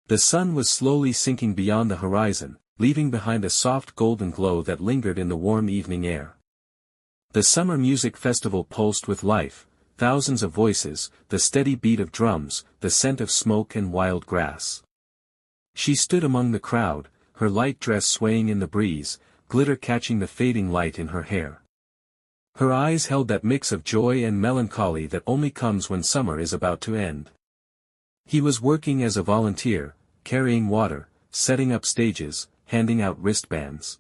The sun was slowly sinking beyond the horizon, leaving behind a soft golden glow that lingered in the warm evening air. The summer music festival pulsed with life, thousands of voices, the steady beat of drums, the scent of smoke and wild grass. She stood among the crowd, her light dress swaying in the breeze, glitter catching the fading light in her hair. Her eyes held that mix of joy and melancholy that only comes when summer is about to end. He was working as a volunteer, carrying water, setting up stages, handing out wristbands.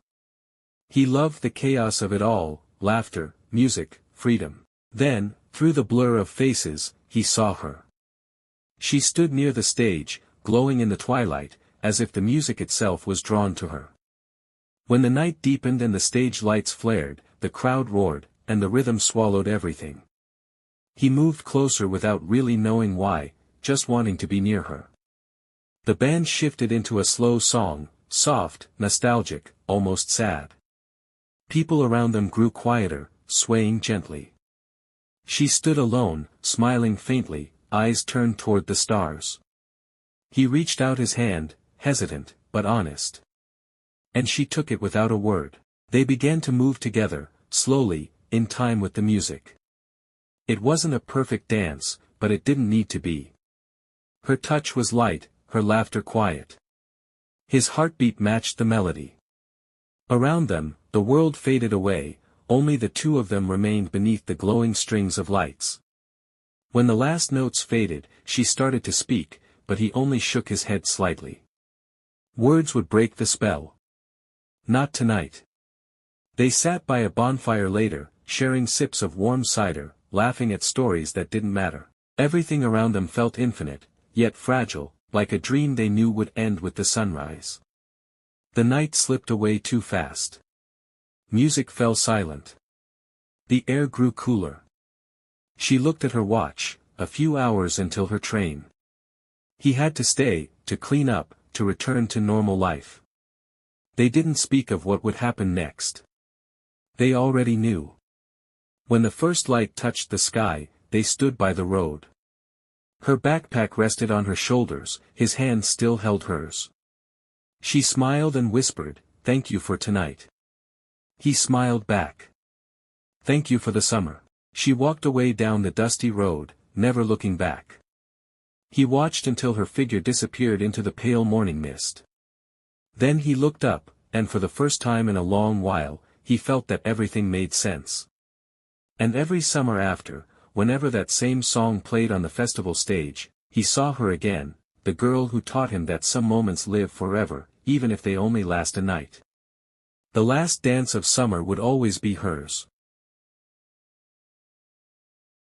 He loved the chaos of it all, laughter, music, freedom. Then, through the blur of faces, he saw her. She stood near the stage, glowing in the twilight, as if the music itself was drawn to her. When the night deepened and the stage lights flared, the crowd roared, and the rhythm swallowed everything. He moved closer without really knowing why, just wanting to be near her. The band shifted into a slow song, soft, nostalgic, almost sad. People around them grew quieter, swaying gently. She stood alone, smiling faintly, eyes turned toward the stars. He reached out his hand, hesitant, but honest. And she took it without a word. They began to move together, slowly, in time with the music. It wasn't a perfect dance, but it didn't need to be. Her touch was light, her laughter quiet. His heartbeat matched the melody. Around them, the world faded away, only the two of them remained beneath the glowing strings of lights. When the last notes faded, she started to speak, but he only shook his head slightly. Words would break the spell. Not tonight. They sat by a bonfire later, sharing sips of warm cider, laughing at stories that didn't matter. Everything around them felt infinite, yet fragile, like a dream they knew would end with the sunrise. The night slipped away too fast. Music fell silent. The air grew cooler. She looked at her watch, a few hours until her train. He had to stay, to clean up, to return to normal life. They didn't speak of what would happen next. They already knew. When the first light touched the sky, they stood by the road. Her backpack rested on her shoulders, his hand still held hers. She smiled and whispered, "Thank you for tonight." He smiled back. "Thank you for the summer." She walked away down the dusty road, never looking back. He watched until her figure disappeared into the pale morning mist. Then he looked up, and for the first time in a long while, he felt that everything made sense. And every summer after, whenever that same song played on the festival stage, he saw her again, the girl who taught him that some moments live forever, even if they only last a night. The last dance of summer would always be hers.